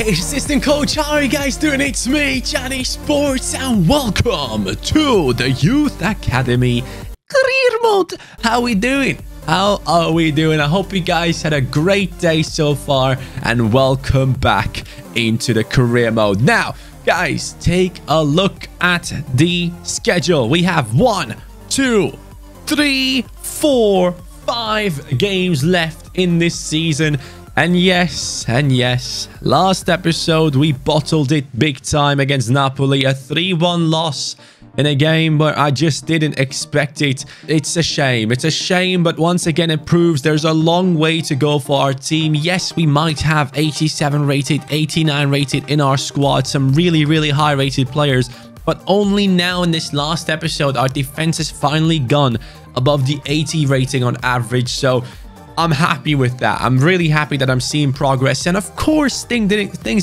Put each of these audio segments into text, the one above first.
Hey, assistant coach, how are you guys doing? It's me, Johnny Sports, and welcome to the Youth Academy Career Mode. How we doing? How are we doing? I hope you guys had a great day so far, and welcome back into the career mode. Now, guys, take a look at the schedule. We have 1, 2, 3, 4, 5 games left in this season. And yes, last episode we bottled it big time against Napoli, a 3-1 loss in a game where I just didn't expect it. It's a shame, but once again it proves there's a long way to go for our team. Yes, we might have 87 rated, 89 rated in our squad, some really high rated players, but only now in this last episode our defense has finally gone above the 80 rating on average. So I'm happy with that. I'm really happy that I'm seeing progress. And of course, things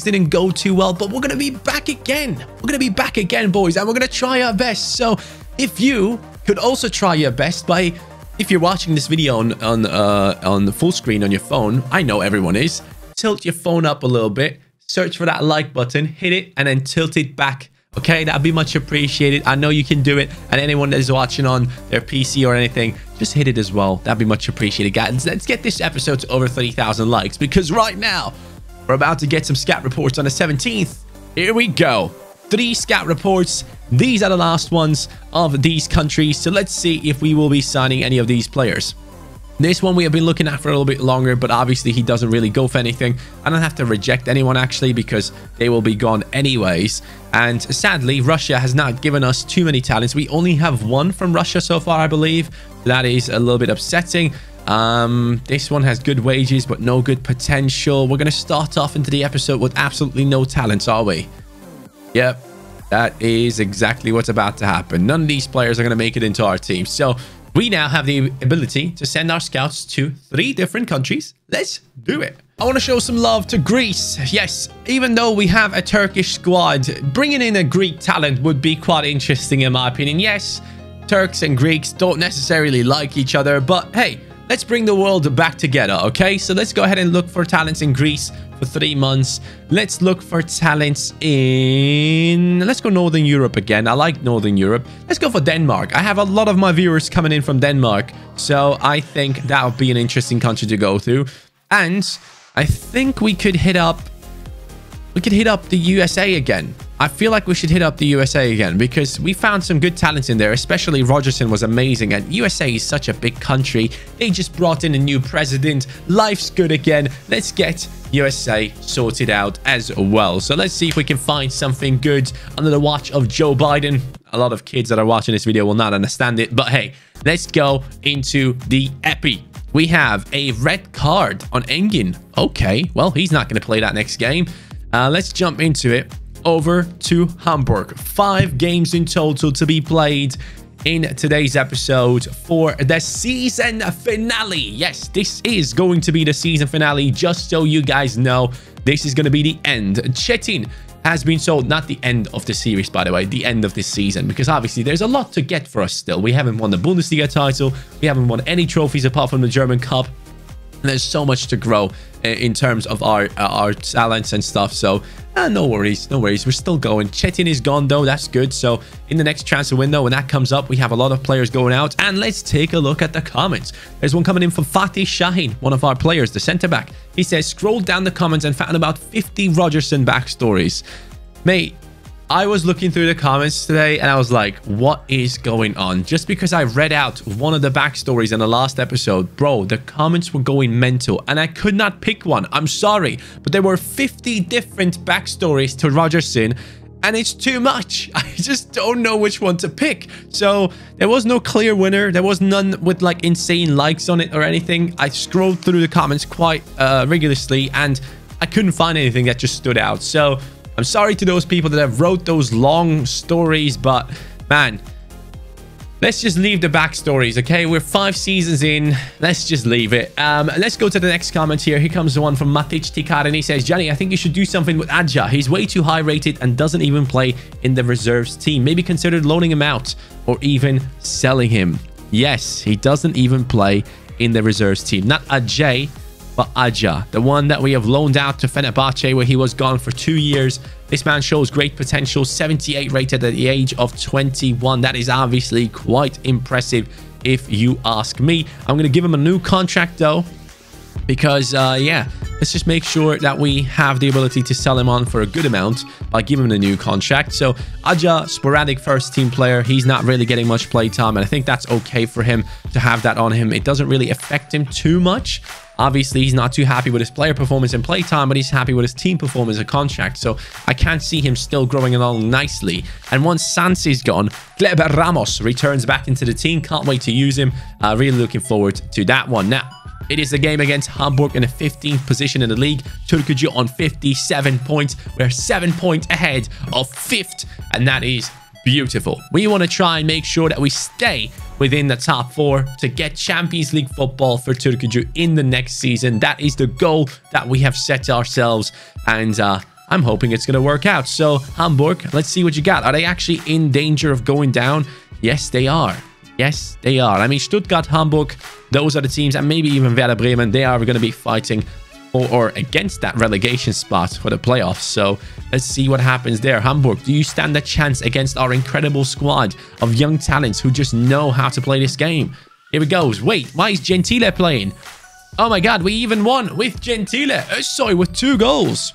didn't go too well, but we're going to be back again. We're going to be back again, boys, and we're going to try our best. So if you could also try your best by, if you're watching this video on the full screen on your phone, I know everyone is, tilt your phone up a little bit, search for that like button, hit it, and then tilt it back. Okay, that'd be much appreciated. I know you can do it, and anyone that is watching on their PC or anything, just hit it as well. That'd be much appreciated, guys. Let's get this episode to over 30,000 likes, because right now we're about to get some scout reports on the 17th. Here we go. 3 scout reports. These are the last ones of these countries, so let's see if we will be signing any of these players. This one we have been looking at for a little bit longer, but obviously he doesn't really go for anything. I don't have to reject anyone actually, because they will be gone anyways. And sadly, Russia has not given us too many talents. We only have 1 from Russia so far, I believe. That is a little bit upsetting. This one has good wages, but no good potential. We're going to start off into the episode with absolutely no talents, are we? Yep. That is exactly what's about to happen. None of these players are going to make it into our team. So we now have the ability to send our scouts to 3 different countries. Let's do it. I want to show some love to Greece. Yes, even though we have a Turkish squad, bringing in a Greek talent would be quite interesting in my opinion. Yes, Turks and Greeks don't necessarily like each other, but hey, let's bring the world back together, okay? So let's go ahead and look for talents in Greece for 3 months. Let's look for talents in... Let's go Northern Europe again. I like Northern Europe. Let's go for Denmark. I have a lot of my viewers coming in from Denmark, so I think that would be an interesting country to go through. And I think we could hit up... the USA again. I feel like we should hit up the USA again, because we found some good talents in there, especially Rogerson was amazing, and USA is such a big country. They just brought in a new president. Life's good again. Let's get USA sorted out as well. So let's see if we can find something good under the watch of Joe Biden. A lot of kids that are watching this video will not understand it, but hey, let's go into the Epi. We have a red card on Engin. Okay, well, he's not going to play that next game. Let's jump into it. Over to Hamburg. 5 games in total to be played in today's episode for the season finale. Yes, this is going to be the season finale. Just so you guys know, this is going to be the end. Chetin has been sold. Not the end of the series, by the way, the end of this season, because obviously there's a lot to get for us still. We haven't won the Bundesliga title. We haven't won any trophies apart from the German Cup. There's so much to grow in terms of our talents and stuff. So no worries. We're still going. Chetin is gone though. That's good. So in the next transfer window, when that comes up, we have a lot of players going out. And let's take a look at the comments. There's one coming in from Fatih Shahin, one of our players, the centre back. He says, scrolled down the comments and found about 50 Rogerson backstories. Mate, I was looking through the comments today and I was like, what is going on? Just because I read out one of the backstories in the last episode, bro, the comments were going mental and I could not pick one. I'm sorry, but there were 50 different backstories to Rogerson and it's too much. I just don't know which one to pick. So there was no clear winner. There was none with like insane likes on it or anything. I scrolled through the comments quite rigorously and I couldn't find anything that just stood out. So I'm sorry to those people that have wrote those long stories, but man, let's just leave the backstories, okay? We're 5 seasons in. Let's just leave it. Let's go to the next comment here. Here comes the one from Matic Tikar, and he says, Johnny, I think you should do something with Adja. He's way too high rated and doesn't even play in the reserves team. Maybe consider loaning him out or even selling him. Yes, he doesn't even play in the reserves team. Not Ajay, But Aja, the one that we have loaned out to Fenerbahce, where he was gone for 2 years. This man shows great potential, 78 rated at the age of 21. That is obviously quite impressive if you ask me. I'm going to give him a new contract though, because yeah, let's just make sure that we have the ability to sell him on for a good amount by giving him a new contract. So Aja, sporadic first team player. He's not really getting much play time, and I think that's okay for him to have that on him. It doesn't really affect him too much. Obviously, he's not too happy with his player performance and play time, but he's happy with his team performance and contract. So I can't see him still growing along nicely. And once Sans is gone, Kleber Ramos returns back into the team. Can't wait to use him. Really looking forward to that one. Now, it is the game against Hamburg in the 15th position in the league. Türkgücü on 57 points. We're 7 points ahead of 5th, and that is beautiful. We want to try and make sure that we stay within the top 4 to get Champions League football for Türkgücü in the next season. That is the goal that we have set ourselves, and I'm hoping it's going to work out. So Hamburg, let's see what you got. Are they actually in danger of going down? Yes, they are. Yes, they are. I mean, Stuttgart, Hamburg, those are the teams, and maybe even Werder Bremen, they are going to be fighting for or against that relegation spot for the playoffs. So let's see what happens there. Hamburg, do you stand a chance against our incredible squad of young talents who just know how to play this game? Here it goes. Wait, why is Gentile playing? Oh my god, we even won with Gentile. Sorry, with 2 goals.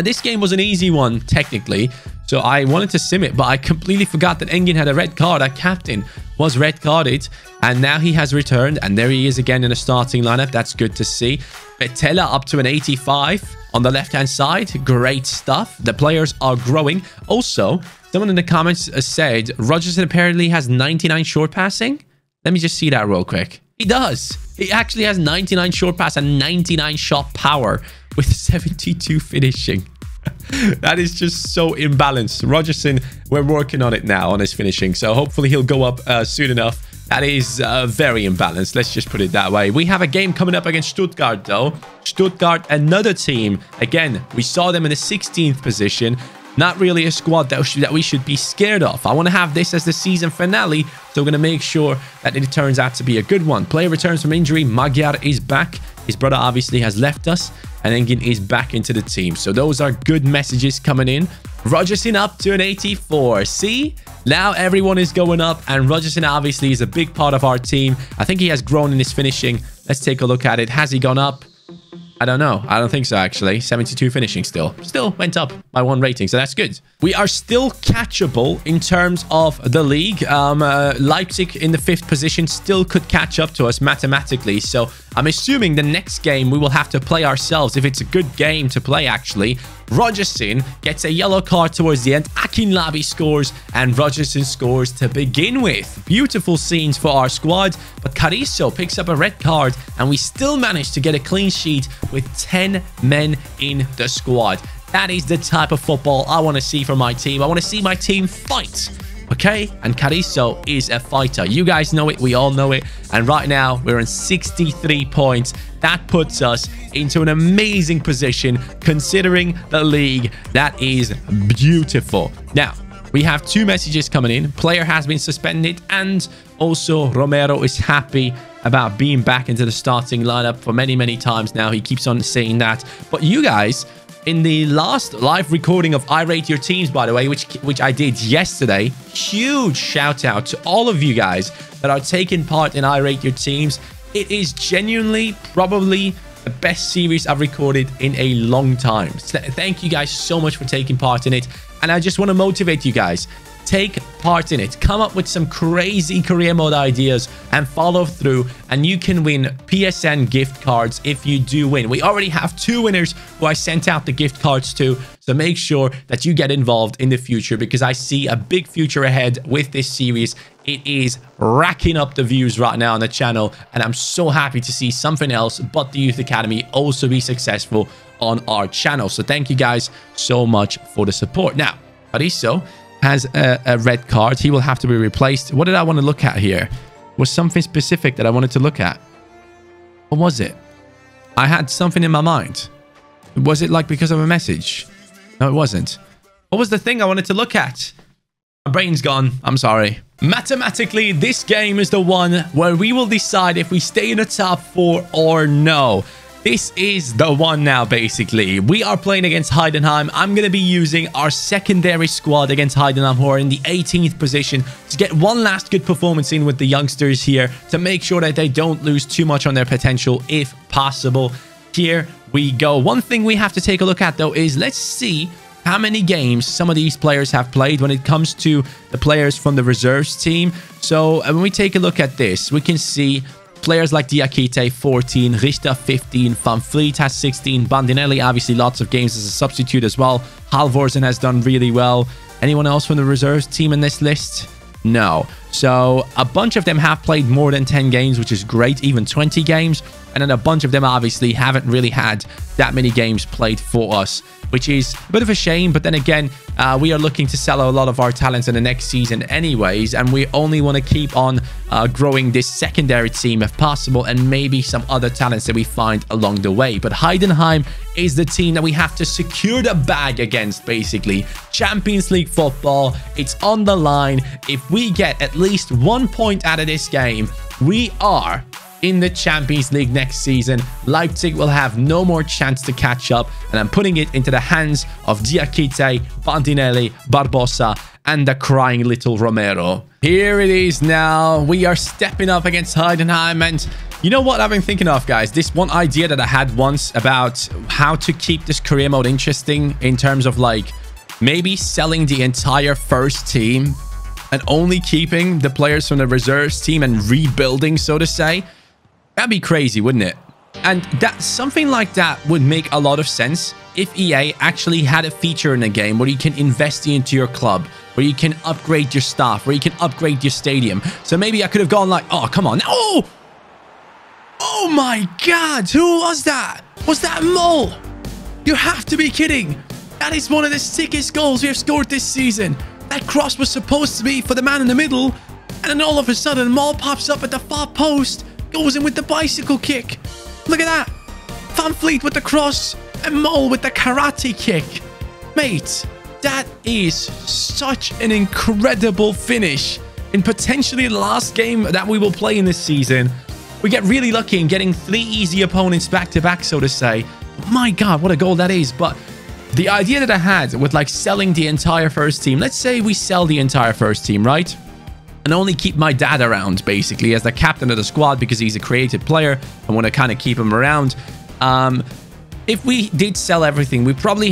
This game was an easy one, technically. So I wanted to sim it, but I completely forgot that Engin had a red card. Our captain was red carded, and now he has returned, and there he is again in the starting lineup. That's good to see. Betella up to an 85 on the left-hand side. Great stuff. The players are growing. Also, someone in the comments said Rogerson apparently has 99 short passing. Let me just see that real quick. He does. He actually has 99 short pass and 99 shot power with 72 finishing. That is just so imbalanced. Rogerson, we're working on it now on his finishing, so hopefully he'll go up soon enough. That is very imbalanced. Let's just put it that way. We have a game coming up against Stuttgart, though. Stuttgart, another team. Again, we saw them in the 16th position. Not really a squad that we should be scared of. I want to have this as the season finale, so we're going to make sure that it turns out to be a good one. Player returns from injury. Magyar is back. His brother obviously has left us, and Engin is back into the team. So those are good messages coming in. Rogerson up to an 84. See? Now everyone is going up, and Rogerson obviously is a big part of our team. I think he has grown in his finishing. Let's take a look at it. Has he gone up? I don't know. I don't think so, actually. 72 finishing still. Still went up by 1 rating, so that's good. We are still catchable in terms of the league. Leipzig in the 5th position still could catch up to us mathematically, so I'm assuming the next game we will have to play ourselves if it's a good game to play, actually. Rogerson gets a yellow card towards the end. Akinlabi scores, and Rogerson scores to begin with. Beautiful scenes for our squad, but Carrizo picks up a red card, and we still manage to get a clean sheet with 10 men in the squad. That is the type of football I want to see from my team. I want to see my team fight. Okay, and Carrizo is a fighter. You guys know it. We all know it. And right now, we're on 63 points. That puts us into an amazing position considering the league. That is beautiful. Now, we have 2 messages coming in. Player has been suspended, and also Romero is happy about being back into the starting lineup for many, many times now. He keeps on saying that. But you guys, in the last live recording of I Rate Your Teams, by the way, which I did yesterday, huge shout out to all of you guys that are taking part in I Rate Your Teams. It is genuinely probably the best series I've recorded in a long time. Thank you guys so much for taking part in it. And I just want to motivate you guys. Take part in it. Come up with some crazy career mode ideas and follow through, and you can win PSN gift cards if you do win. We already have 2 winners who I sent out the gift cards to, so make sure that you get involved in the future, because I see a big future ahead with this series. It is racking up the views right now on the channel, and I'm so happy to see something else but the Youth Academy also be successful on our channel. So thank you guys so much for the support. Now, Ariso has a red card. He will have to be replaced. What did I want to look at here? Was something specific that I wanted to look at? What was it? I had something in my mind. Was it like because of a message? No, it wasn't. What was the thing I wanted to look at? My brain's gone. I'm sorry. Mathematically, this game is the one where we will decide if we stay in the top 4 or no. This is the one now, basically. We are playing against Heidenheim. I'm going to be using our secondary squad against Heidenheim, who are in the 18th position, to get one last good performance in with the youngsters here to make sure that they don't lose too much on their potential if possible. Here we go. One thing we have to take a look at, though, is let's see how many games some of these players have played when it comes to the players from the reserves team. So when we take a look at this, we can see players like Diakite, 14, Richter, 15, Van Vliet has 16, Bandinelli, obviously lots of games as a substitute as well. Halvorsen has done really well. Anyone else from the reserves team in this list? No. So a bunch of them have played more than 10 games, which is great, even 20 games. And then a bunch of them obviously haven't really had that many games played for us, which is a bit of a shame. But then again, we are looking to sell a lot of our talents in the next season anyways, and we only want to keep on growing this secondary team if possible, and maybe some other talents that we find along the way. But Heidenheim is the team that we have to secure the bag against, basically. Champions League football, it's on the line. If we get at least 1 point out of this game, we are in the Champions League next season. Leipzig will have no more chance to catch up, and I'm putting it into the hands of Diakite, Bandinelli, Barbosa, and the crying little Romero. Here it is now. We are stepping up against Heidenheim, and you know what I've been thinking of, guys? This one idea that I had once about how to keep this career mode interesting in terms of like maybe selling the entire first team and only keeping the players from the reserves team and rebuilding, so to say. That'd be crazy, wouldn't it? And that something like that would make a lot of sense if EA actually had a feature in the game where you can invest into your club, where you can upgrade your staff, where you can upgrade your stadium. So maybe I could have gone like, oh, come on. Oh! Oh my God! Who was that? Was that Mole? You have to be kidding. That is one of the sickest goals we have scored this season. That cross was supposed to be for the man in the middle, and then all of a sudden, Mole pops up at the far post, goes in with the bicycle kick. Look at that. Van Vliet with the cross and Mole with the karate kick. Mate, that is such an incredible finish in potentially the last game that we will play in this season. We get really lucky in getting 3 easy opponents back to back, so to say. My God, what a goal that is. But the idea that I had with like selling the entire first team, let's say we sell the entire first team, right? And only keep my dad around, basically, as the captain of the squad because he's a creative player. I want to kind of keep him around. If we did sell everything, we probably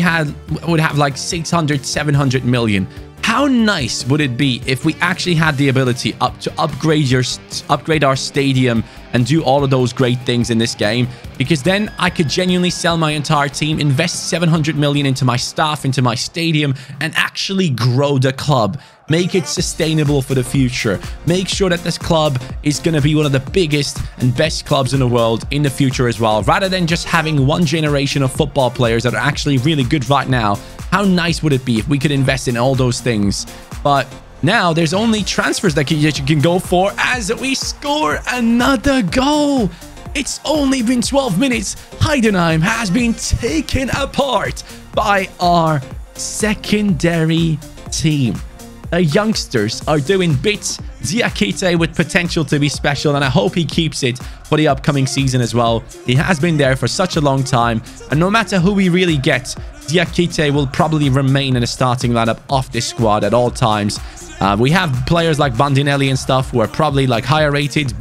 would have like 600, 700 million. How nice would it be if we actually had the ability to upgrade our stadium and do all of those great things in this game? Because then I could genuinely sell my entire team, invest 700 million into my staff, into my stadium, and actually grow the club. Make it sustainable for the future. Make sure that this club is going to be one of the biggest and best clubs in the world in the future as well. Rather than just having one generation of football players that are actually really good right now. How nice would it be if we could invest in all those things? But now there's only transfers that you can go for as we score another goal. It's only been 12 minutes. Heidenheim has been taken apart by our secondary team. The youngsters are doing bits. Diakite with potential to be special, and I hope he keeps it for the upcoming season as well. He has been there for such a long time, and no matter who we really get, Diakite will probably remain in the starting lineup of this squad at all times. We have players like Bandinelli and stuff who are probably like higher rated,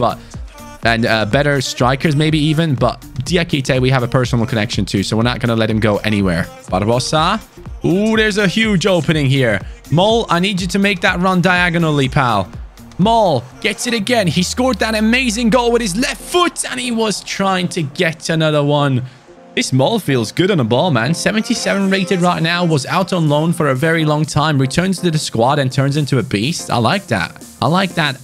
and better strikers maybe even, but Diakite we have a personal connection to, so we're not going to let him go anywhere. Barbosa. Ooh, there's a huge opening here. Mole, I need you to make that run diagonally, pal. Mole gets it again. He scored that amazing goal with his left foot, and he was trying to get another one. This Mole feels good on the ball, man. 77 rated right now, was out on loan for a very long time, returns to the squad and turns into a beast. I like that. I like that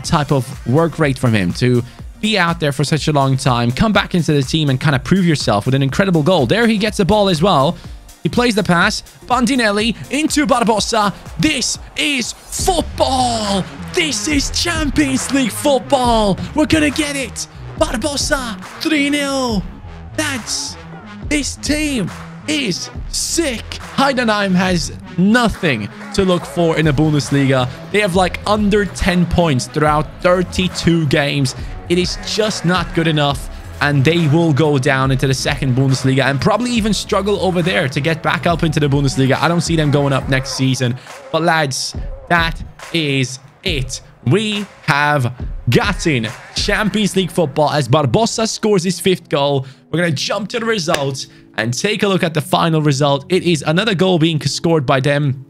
type of work rate from him to be out there for such a long time, come back into the team and kind of prove yourself with an incredible goal. There he gets the ball as well. He plays the pass. Bandinelli into Barbosa. This is football. This is Champions League football. We're going to get it. Barbosa, 3-0. This team is sick. Heidenheim has nothing to look for in the Bundesliga. They have like under 10 points throughout 32 games. It is just not good enough. and they will go down into the second Bundesliga and probably even struggle over there to get back up into the Bundesliga. I don't see them going up next season. But lads, that is it. We have gotten Champions League football as Barbosa scores his 5th goal. We're going to jump to the results and take a look at the final result. It is another goal being scored by them.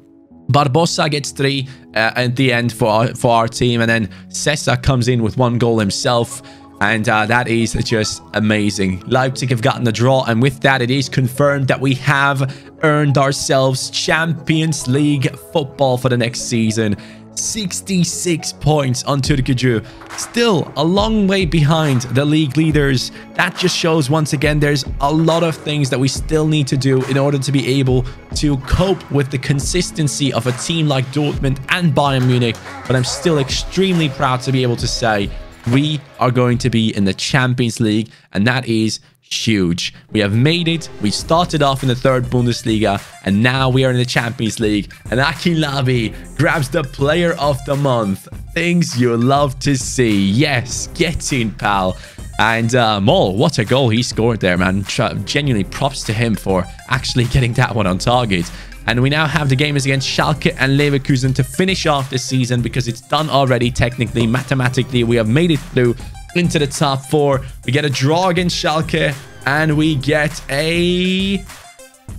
Barbosa gets 3 at the end for our team, and then Sessa comes in with 1 goal himself. And that is just amazing. Leipzig have gotten the draw, and with that, it is confirmed that we have earned ourselves Champions League football for the next season. 66 points on Türkgücü. Still a long way behind the league leaders. That just shows once again there's a lot of things that we still need to do in order to be able to cope with the consistency of a team like Dortmund and Bayern Munich. But I'm still extremely proud to be able to say we are going to be in the Champions League, and that is huge. We have made it. We started off in the 3rd Bundesliga, and now we are in the Champions League. And Akinlabi grabs the Player of the Month. Things you love to see. Yes, get in, pal. And Mol, what a goal he scored there, man. Genuinely props to him for actually getting that one on target. And we now have the game is against Schalke and Leverkusen to finish off this season, because it's done already. Technically, mathematically, we have made it through into the top 4. We get a draw against Schalke, and we get a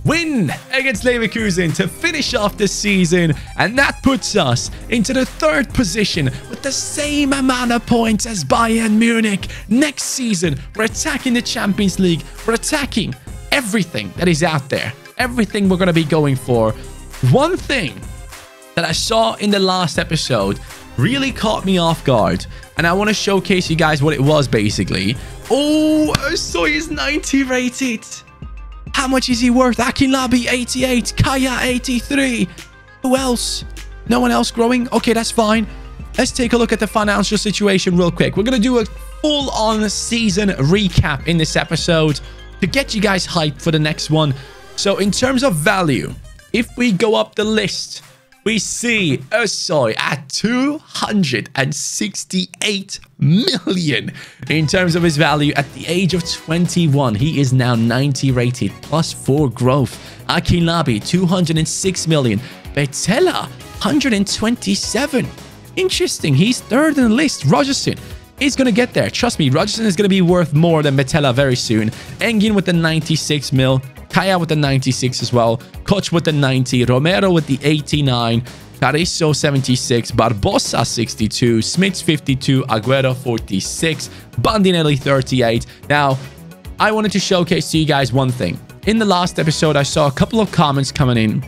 win against Leverkusen to finish off the season. And that puts us into the 3rd position with the same amount of points as Bayern Munich. Next season, we're attacking the Champions League. We're attacking everything that is out there. Everything we're going to be going for. One thing that I saw in the last episode really caught me off guard, and I want to showcase you guys what it was basically. Oh, Soy is 90 rated. How much is he worth? Akinlabi 88, Kaya 83. Who else? No one else growing? Okay, that's fine. Let's take a look at the financial situation real quick. We're going to do a full-on season recap in this episode to get you guys hyped for the next one. So in terms of value, if we go up the list, we see Özsoy at 268 million in terms of his value at the age of 21. He is now 90 rated, plus 4 growth. Akinlabi, 206 million. Betella, 127. Interesting. He's 3rd in the list. Rogerson is going to get there. Trust me, Rogerson is going to be worth more than Betella very soon. Engin with the 96 mil. Kaya with the 96 as well. Koch with the 90. Romero with the 89. Carrizo 76. Barbosa 62. Smits 52. Aguero 46. Bandinelli 38. Now, I wanted to showcase to you guys one thing. In the last episode, I saw a couple of comments coming in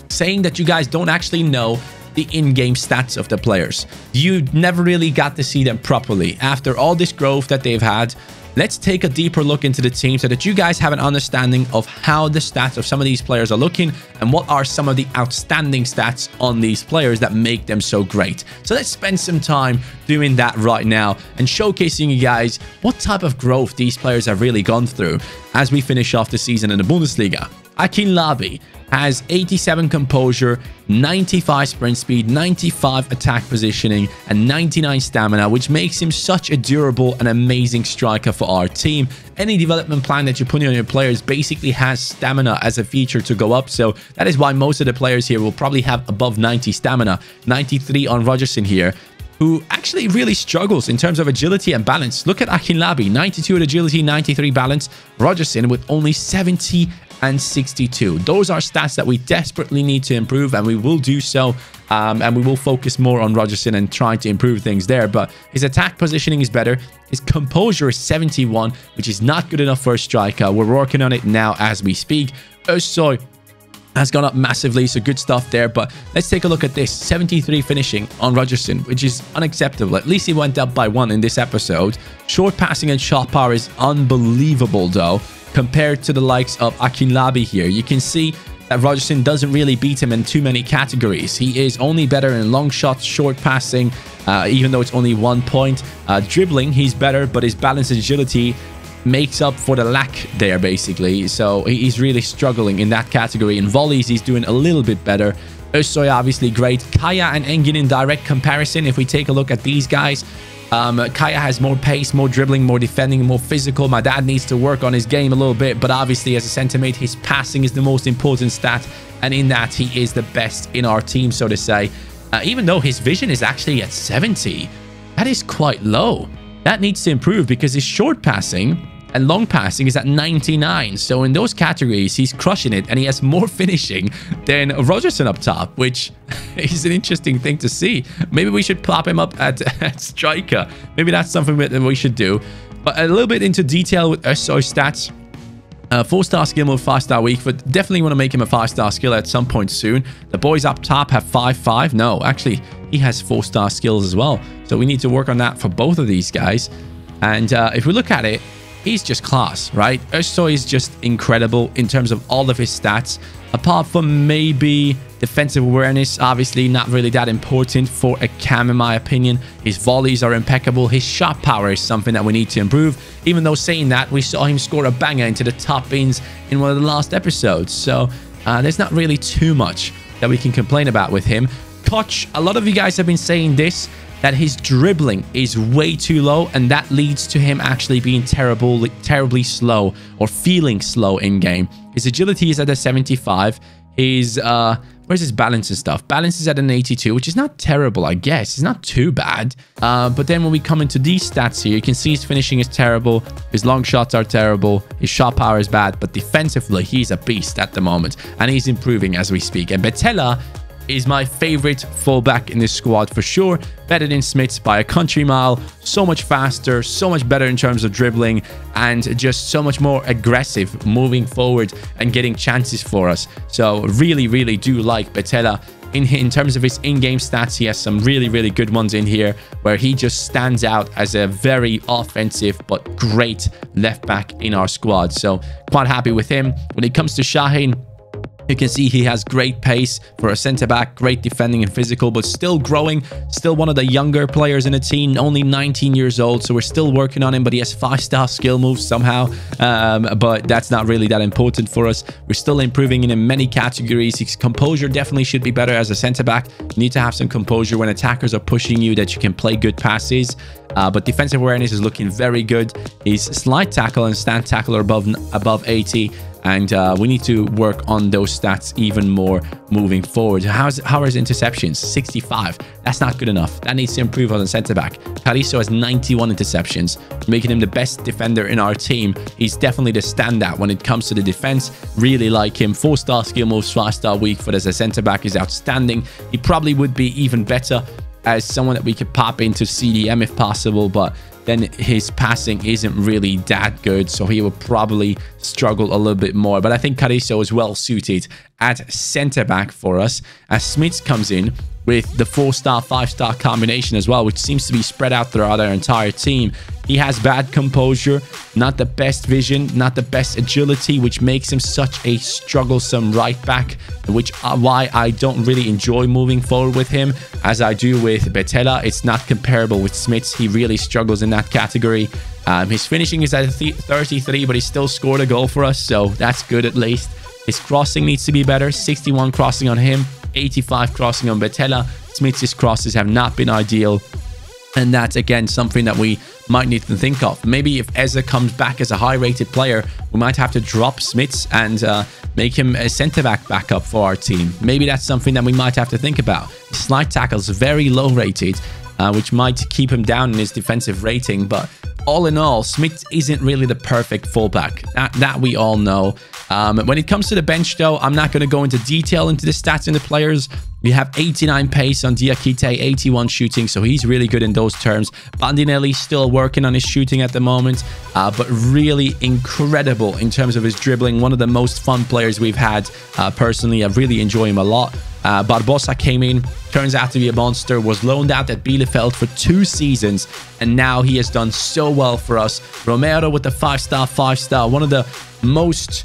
saying that you guys don't actually know the in-game stats of the players. You never really got to see them properly. After all this growth that they've had, let's take a deeper look into the team so that you guys have an understanding of how the stats of some of these players are looking and what are some of the outstanding stats on these players that make them so great. So let's spend some time doing that right now and showcasing you guys what type of growth these players have really gone through as we finish off the season in the Bundesliga. Akinlabi has 87 composure, 95 sprint speed, 95 attack positioning, and 99 stamina, which makes him such a durable and amazing striker for our team. Any development plan that you put on your players basically has stamina as a feature to go up, so that is why most of the players here will probably have above 90 stamina. 93 on Rogerson here, who actually really struggles in terms of agility and balance. Look at Akinlabi, 92 at agility, 93 balance. Rogerson with only 70 and 62. Those are stats that we desperately need to improve, and we will do so. And we will focus more on Rogerson and try to improve things there. But his attack positioning is better. His composure is 71, which is not good enough for a striker. We're working on it now as we speak. Özsoy has gone up massively, so good stuff there. But let's take a look at this. 73 finishing on Rogerson, which is unacceptable. At least he went up by 1 in this episode. Short passing and shot power is unbelievable, though, compared to the likes of Akinlabi here. You can see that Rogerson doesn't really beat him in too many categories. He is only better in long shots, short passing, even though it's only 1 point. Dribbling, he's better, but his balance and agility makes up for the lack there, basically. So he's really struggling in that category. In volleys, he's doing a little bit better. Özsoy, obviously great. Kaya and Engin in direct comparison, if we take a look at these guys, Kaya has more pace, more dribbling, more defending, more physical. My dad needs to work on his game a little bit, but obviously as a centre mid, his passing is the most important stat, and in that he is the best in our team, so to say. Even though his vision is actually at 70, that is quite low. That needs to improve because his short passing and long passing is at 99. So in those categories, he's crushing it, and he has more finishing than Rogerson up top, which is an interesting thing to see. Maybe we should plop him up at striker. Maybe that's something that we should do. But a little bit into detail with SO stats. 4-star skill move, 5-star weak, but definitely want to make him a 5-star skill at some point soon. The boys up top have 5-5. No, actually, he has 4-star skills as well. So we need to work on that for both of these guys. And if we look at it, he's just class, right? Özsoy is just incredible in terms of all of his stats. Apart from maybe defensive awareness, obviously not really that important for a cam in my opinion. His volleys are impeccable. His shot power is something that we need to improve. Even though saying that, we saw him score a banger into the top bins in one of the last episodes. So there's not really too much that we can complain about with him. Koch, a lot of you guys have been saying this, that his dribbling is way too low, and that leads to him actually being terribly slow or feeling slow in game. His agility is at a 75. His where's his balance and stuff? Balance is at an 82, which is not terrible, I guess. It's not too bad. But then when we come into these stats here, you can see his finishing is terrible. His long shots are terrible. His shot power is bad. But defensively, he's a beast at the moment, and he's improving as we speak. And Betella is my favorite fullback in this squad for sure. Better than Smits by a country mile. So much faster, so much better in terms of dribbling, and just so much more aggressive moving forward and getting chances for us. So really, really do like Betella. In terms of his in-game stats, he has some really, really good ones in here where he just stands out as a very offensive but great left back in our squad. So quite happy with him. When it comes to Şahin, you can see he has great pace for a centre-back, great defending and physical, but still growing, still one of the younger players in the team, only 19 years old, so we're still working on him, but he has 5-star skill moves somehow, but that's not really that important for us. We're still improving in many categories. His composure definitely should be better as a centre-back. You need to have some composure when attackers are pushing you, that you can play good passes. But defensive awareness is looking very good. His slide tackle and stand tackle are above 80. And we need to work on those stats even more moving forward. How are his interceptions? 65. That's not good enough. That needs to improve on the centre-back. Cariso has 91 interceptions, making him the best defender in our team. He's definitely the standout when it comes to the defense. Really like him. 4-star skill moves, 5-star weak foot as a centre-back is outstanding. He probably would be even better as someone that we could pop into CDM if possible, but then his passing isn't really that good, so he will probably struggle a little bit more. But I think Cariso is well suited at centre-back for us, as Smits comes in with the 4-star, 5-star combination as well, which seems to be spread out throughout our entire team. He has bad composure, not the best vision, not the best agility, which makes him such a strugglesome right back, which why I don't really enjoy moving forward with him as I do with Betella. It's not comparable with Smits. He really struggles in that category. His finishing is at 33, but he still scored a goal for us, so that's good at least. His crossing needs to be better. 61 crossing on him, 85 crossing on Betella. Smits' crosses have not been ideal. And that's, again, something that we might need to think of. Maybe if Eze comes back as a high-rated player, we might have to drop Smits and make him a centre-back backup for our team. Maybe that's something that we might have to think about. His slide tackle is very low-rated, which might keep him down in his defensive rating. But all in all, Smits isn't really the perfect fullback. That we all know. When it comes to the bench, though, I'm not going to go into detail into the stats in the players. We have 89 pace on Diakite, 81 shooting, so he's really good in those terms. Bandinelli still working on his shooting at the moment, but really incredible in terms of his dribbling. One of the most fun players we've had. Personally, I really enjoy him a lot. Barbosa came in, turns out to be a monster, was loaned out at Bielefeld for 2 seasons, and now he has done so well for us. Romero with the 5-star, one of the most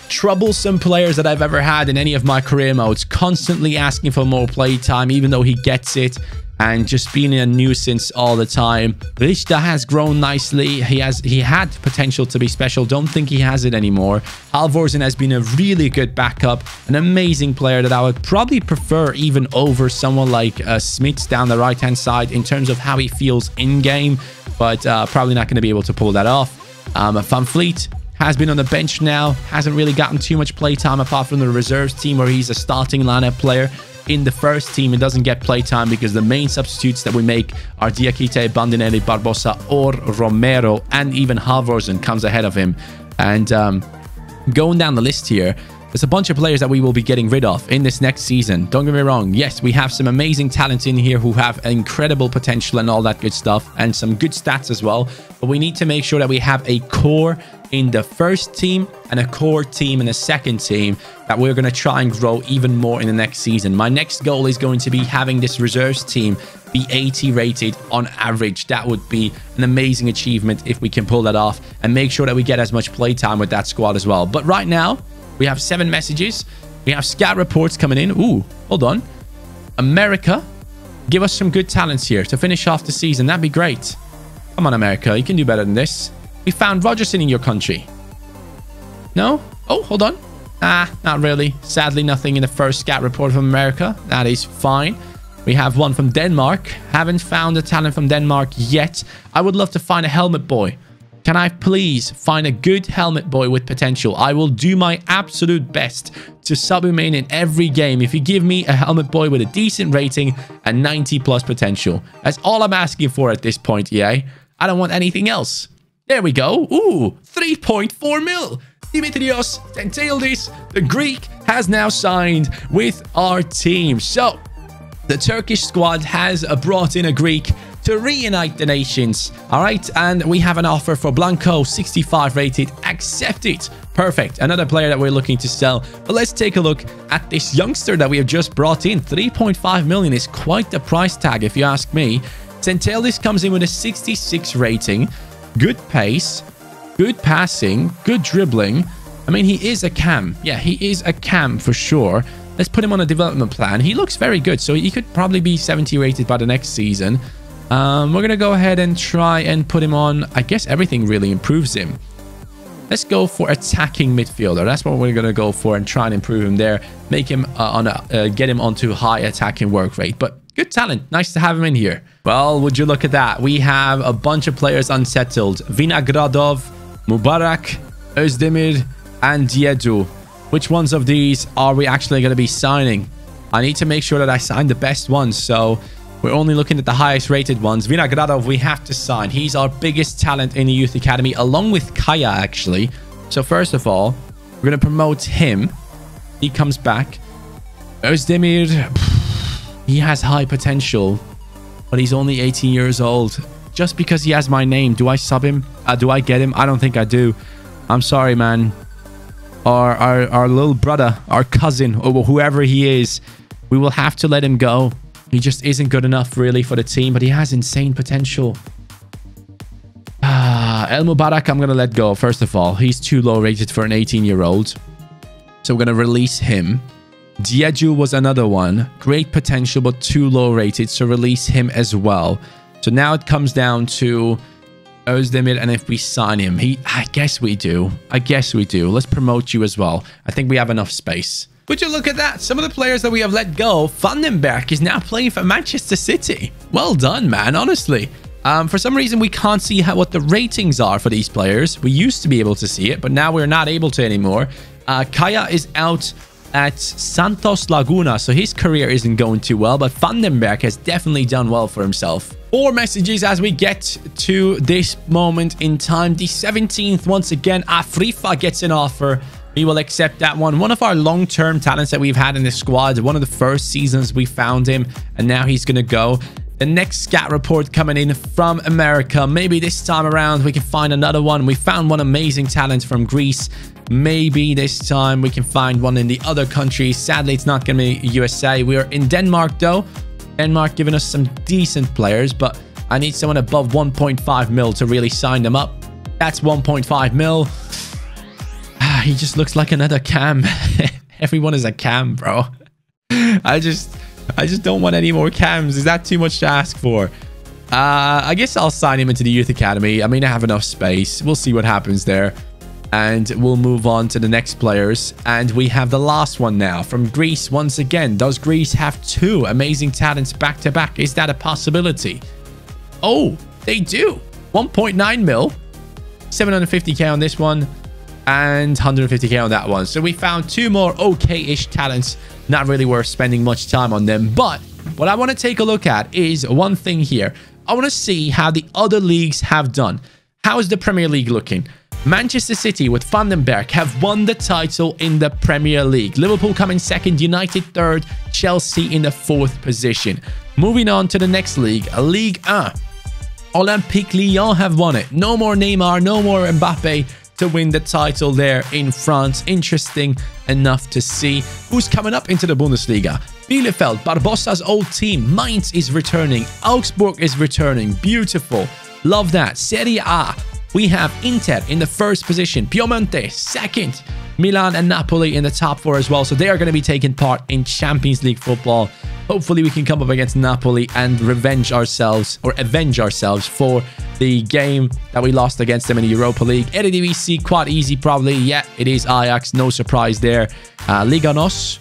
troublesome players that I've ever had in any of my career modes, constantly asking for more play time, even though he gets it. and just being a nuisance all the time. Richter has grown nicely. He had potential to be special. Don't think he has it anymore. Halvorsen has been a really good backup, an amazing player that I would probably prefer even over someone like Smits down the right-hand side in terms of how he feels in-game, but probably not going to be able to pull that off. Van Vliet has been on the bench now, hasn't really gotten too much playtime apart from the reserves team where he's a starting lineup player. In the first team, it doesn't get playtime because the main substitutes that we make are Diakite, Bandinelli, Barbosa, or Romero, and even Halvorsen comes ahead of him. And going down the list here, there's a bunch of players that we will be getting rid of in this next season. Don't get me wrong. Yes, we have some amazing talents in here who have incredible potential and all that good stuff, and some good stats as well. But we need to make sure that we have a core in the first team and a core team in the second team that we're going to try and grow even more in the next season. My next goal is going to be having this reserves team be 80 rated on average. That would be an amazing achievement if we can pull that off and make sure that we get as much playtime with that squad as well. But right now, we have 7 messages. We have scout reports coming in. Ooh, hold on. America, give us some good talents here to finish off the season. That'd be great. Come on, America. You can do better than this. We found Rogerson in your country. No? Oh, hold on. Not really. Sadly, nothing in the first scout report from America. That is fine. We have one from Denmark. Haven't found a talent from Denmark yet. I would love to find a helmet boy. Can I please find a good helmet boy with potential? I will do my absolute best to sub him in every game if you give me a helmet boy with a decent rating and 90 plus potential. That's all I'm asking for at this point, EA. I don't want anything else. There we go. Ooh, 3.4 mil. Dimitrios Tentildis, the Greek, has now signed with our team. So, the Turkish squad has brought in a Greek to reunite the nations. All right, and we have an offer for Blanco, 65 rated. Accept it. Perfect. Another player that we're looking to sell. But let's take a look at this youngster that we have just brought in. 3.5 million is quite the price tag, if you ask me. Tentildis comes in with a 66 rating. Good pace, good passing, good dribbling. I mean, he is a cam. Yeah, he is a cam for sure. Let's put him on a development plan. He looks very good, so he could probably be 70 rated by the next season. We're going to go ahead and try and put him on. I guess everything really improves him. Let's go for attacking midfielder. That's what we're going to go for and try and improve him there. Make him get him onto high attacking work rate. But good talent. Nice to have him in here. Well, would you look at that? We have a bunch of players unsettled. Vinogradov, Mubarak, Özdemir, and Diedu. Which ones of these are we actually going to be signing? I need to make sure that I sign the best ones. So we're only looking at the highest rated ones. Vinogradov, we have to sign. He's our biggest talent in the youth academy, along with Kaya, actually. So first of all, we're going to promote him. He comes back. Özdemir, he has high potential, but he's only 18 years old. Just because he has my name, do I sub him? Do I get him? I don't think I do. I'm sorry, man. Our little brother, our cousin, or whoever he is, we will have to let him go. He just isn't good enough, really, for the team, but he has insane potential. El Mubarak, I'm going to let go, first of all. He's too low rated for an 18-year-old. So we're going to release him. Dieju was another one. Great potential, but too low rated, so release him as well. So now it comes down to Özdemir, and if we sign him, I guess we do. I guess we do. Let's promote you as well. I think we have enough space. Would you look at that? Some of the players that we have let go. Vandenberg is now playing for Manchester City. Well done, man, honestly. For some reason, we can't see what the ratings are for these players. We used to be able to see it, but now we're not able to anymore. Kaya is out at Santos Laguna, so his career isn't going too well, but Vandenberg has definitely done well for himself. 4 messages as we get to this moment in time. The 17th, once again, Afrifa gets an offer. We will accept that one. One of our long-term talents that we've had in the squad. One of the first seasons we found him, and now he's going to go. The next scat report coming in from America. Maybe this time around we can find another one. We found one amazing talent from Greece. Maybe this time we can find one in the other countries. Sadly, it's not going to be USA. We are in Denmark, though. Denmark giving us some decent players, but I need someone above 1.5 mil to really sign them up. That's 1.5 mil. He just looks like another cam. Everyone is a cam, bro. I I just don't want any more cams. Is that too much to ask for? I guess I'll sign him into the youth academy. I mean, I have enough space. We'll see what happens there. And we'll move on to the next players. And we have the last one now from Greece once again. Does Greece have two amazing talents back to back? Is that a possibility? Oh, they do. 1.9 mil. 750k on this one. And 150k on that one. So we found two more okay-ish talents. Not really worth spending much time on them. But what I want to take a look at is one thing here. I want to see how the other leagues have done. How is the Premier League looking? Manchester City with Van den Berg have won the title in the Premier League. Liverpool coming second, United third, Chelsea in the fourth position. Moving on to the next league, Ligue 1. Olympique Lyon have won it. No more Neymar, no more Mbappe to win the title there in France. Interesting enough to see. Who's coming up into the Bundesliga? Bielefeld, Barbossa's old team. Mainz is returning. Augsburg is returning. Beautiful. Love that. Serie A. We have Inter in the first position, Piemonte second, Milan and Napoli in the top four as well. So they are going to be taking part in Champions League football. Hopefully we can come up against Napoli and avenge ourselves for the game that we lost against them in the Europa League. Eredivisie, quite easy probably. Yeah, it is Ajax. No surprise there. Liga NOS.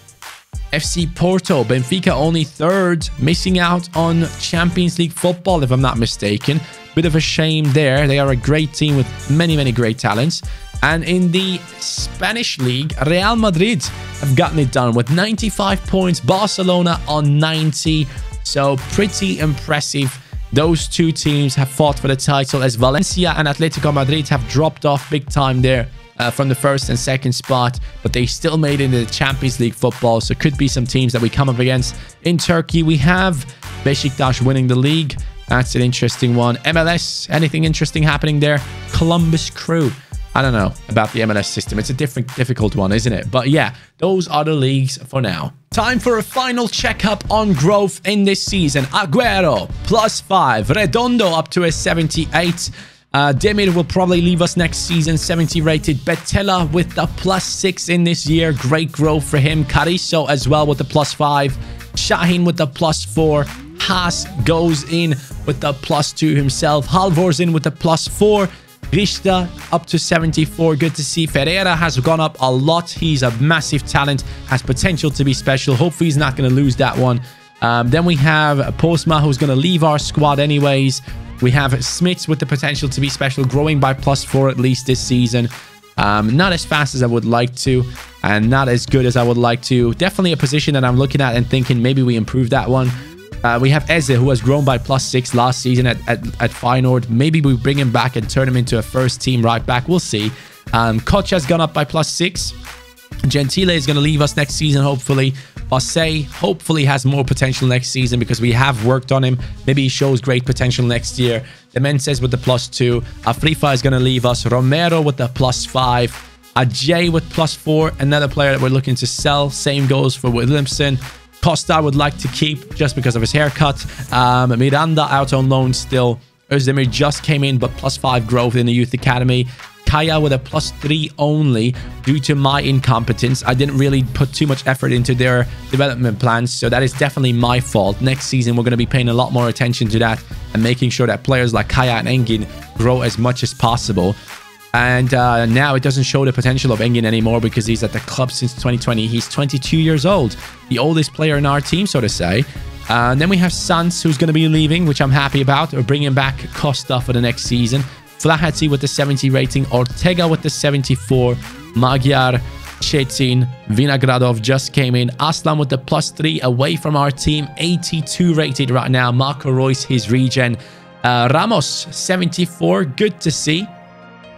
FC Porto, Benfica only third, missing out on Champions League football if I'm not mistaken. Bit of a shame there. They are a great team with many, many great talents. And in the Spanish league, Real Madrid have gotten it done with 95 points. Barcelona on 90. So pretty impressive. Those two teams have fought for the title as Valencia and Atletico Madrid have dropped off big time there. From the first and second spot, but they still made it into the Champions League football, so could be some teams that we come up against. In Turkey, we have Beşiktaş winning the league. That's an interesting one. MLS, anything interesting happening there? Columbus Crew. I don't know about the MLS system. It's a difficult one, isn't it? But yeah, those are the leagues for now. Time for a final checkup on growth in this season. Agüero, +5. Redondo up to a 78. Demir will probably leave us next season, 70 rated. Betella with the +6 in this year. Great growth for him. Carrizo as well with the +5. Şahin with the +4. Haas goes in with the +2 himself. Halvor's in with the +4. Rishta up to 74. Good to see. Ferreira has gone up a lot. He's a massive talent. Has potential to be special. Hopefully he's not going to lose that one. Then we have Postma, who's going to leave our squad anyways. We have Smits with the potential to be special, growing by +4 at least this season. Not as fast as I would like to, and not as good as I would like to. Definitely a position that I'm looking at and thinking maybe we improve that one. We have Eze, who has grown by +6 last season at Feyenoord. Maybe we bring him back and turn him into a first team right back. We'll see. Koch has gone up by +6. Gentile is going to leave us next season, hopefully. Bassey hopefully has more potential next season because we have worked on him. Maybe he shows great potential next year. Demenses with the +2. Afrifa is going to leave us. Romero with the +5. Ajay with +4. Another player that we're looking to sell. Same goes for Williamson. Costa I would like to keep just because of his haircut. Miranda out on loan still. Özdemir just came in, but +5 growth in the youth academy. Kaya with a +3 only due to my incompetence. I didn't really put too much effort into their development plans, so that is definitely my fault. Next season, we're going to be paying a lot more attention to that and making sure that players like Kaya and Engin grow as much as possible. And now it doesn't show the potential of Engin anymore because he's at the club since 2020. He's 22 years old, the oldest player in our team, so to say. And then we have Sans, who's going to be leaving, which I'm happy about. We're bringing back Costa for the next season. Flaherty with the 70 rating. Ortega with the 74. Magyar, Chetin, Vinogradov just came in. Aslan with the +3 away from our team. 82 rated right now. Marco Reus, his regen. Ramos, 74. Good to see.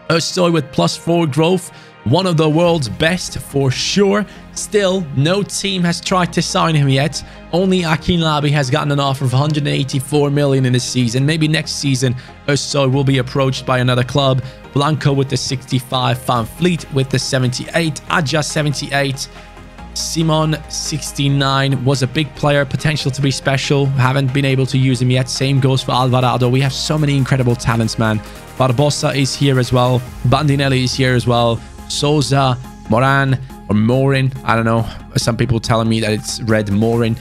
Özsoy with +4 growth. One of the world's best for sure. Still, no team has tried to sign him yet. Only Akinlabi has gotten an offer of 184 million in this season. Maybe next season, Özsoy will be approached by another club. Blanco with the 65. Van Vliet with the 78. Adja 78. Simon 69 was a big player, potential to be special. Haven't been able to use him yet. Same goes for Alvarado. We have so many incredible talents, man. Barbosa is here as well. Bandinelli is here as well. Souza, Moran, or Morin. I don't know. Some people telling me that it's Red Morin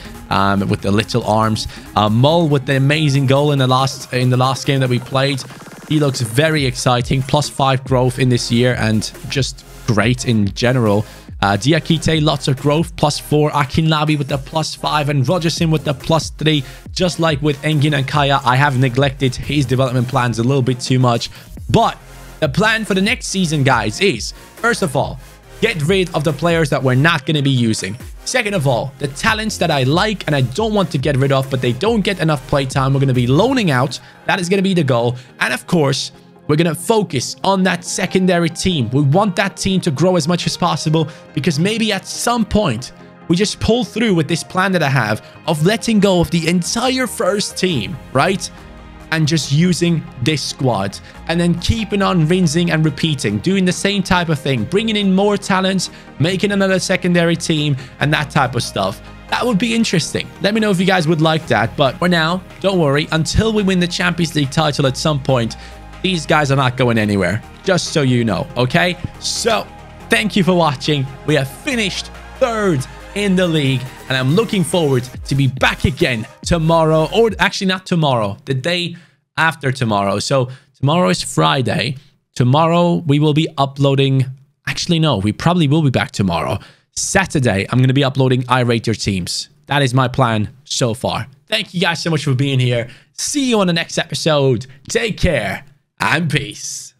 with the little arms. Mull with the amazing goal in the last game that we played. He looks very exciting. +5 growth in this year and just great in general. Diakite, lots of growth, +4. Akinlabi with the +5 and Rogerson with the +3. Just like with Engin and Kaya, I have neglected his development plans a little bit too much. But the plan for the next season, guys, is, first of all, get rid of the players that we're not going to be using. Second of all, the talents that I like and I don't want to get rid of, but they don't get enough playtime, we're going to be loaning out. That is going to be the goal. And of course, we're going to focus on that secondary team. We want that team to grow as much as possible because maybe at some point, we just pull through with this plan that I have of letting go of the entire first team, right? And just using this squad and then keeping on rinsing and repeating, doing the same type of thing, bringing in more talents, making another secondary team and that type of stuff. That would be interesting. Let me know if you guys would like that. But for now, don't worry, until we win the Champions League title at some point, these guys are not going anywhere, just so you know, okay? So, thank you for watching. We have finished 3rd in the league, and I'm looking forward to be back again tomorrow, or actually not tomorrow, the day after tomorrow. So, tomorrow is Friday. Tomorrow, we will be uploading... Actually, no, we probably will be back tomorrow. Saturday, I'm going to be uploading I Rate Your Teams. That is my plan so far. Thank you guys so much for being here. See you on the next episode. Take care. And peace.